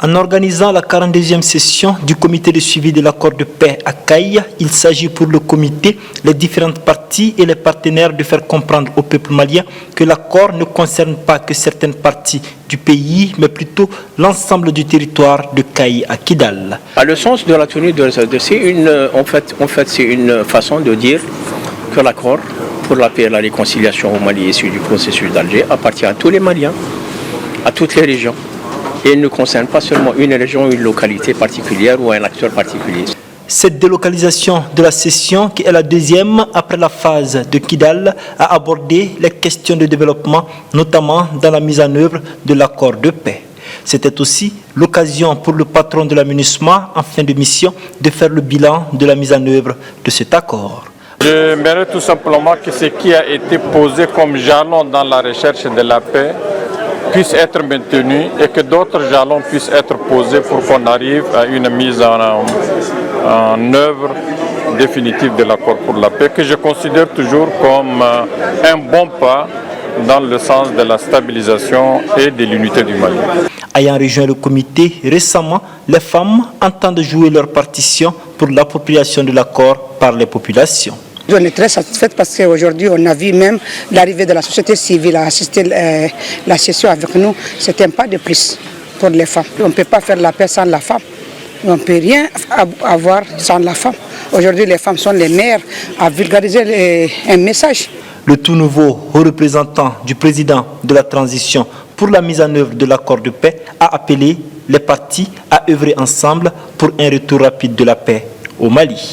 En organisant la 42e session du comité de suivi de l'accord de paix à Kayes, il s'agit pour le comité, les différentes parties et les partenaires de faire comprendre au peuple malien que l'accord ne concerne pas que certaines parties du pays, mais plutôt l'ensemble du territoire de Kayes à Kidal. Le sens de la tenue de c'est une façon de dire que l'accord pour la paix et la réconciliation au Mali issu du processus d'Alger appartient à tous les Maliens, à toutes les régions. Et il ne concerne pas seulement une région, une localité particulière ou un acteur particulier. Cette délocalisation de la session, qui est la deuxième après la phase de Kidal, a abordé les questions de développement, notamment dans la mise en œuvre de l'accord de paix. C'était aussi l'occasion pour le patron de la MINUSMA, en fin de mission, de faire le bilan de la mise en œuvre de cet accord. J'aimerais tout simplement que ce qui a été posé comme jalon dans la recherche de la paix puisse être maintenu et que d'autres jalons puissent être posés pour qu'on arrive à une mise en œuvre définitive de l'accord pour la paix, que je considère toujours comme un bon pas dans le sens de la stabilisation et de l'unité du Mali. Ayant rejoint le comité récemment, les femmes entendent jouer leur partition pour l'appropriation de l'accord par les populations. On est très satisfaite parce qu'aujourd'hui, on a vu même l'arrivée de la société civile à assister la session avec nous. C'est un pas de plus pour les femmes. On ne peut pas faire la paix sans la femme. On ne peut rien avoir sans la femme. Aujourd'hui, les femmes sont les meilleures à vulgariser un message. Le tout nouveau haut représentant du président de la transition pour la mise en œuvre de l'accord de paix a appelé les parties à œuvrer ensemble pour un retour rapide de la paix au Mali.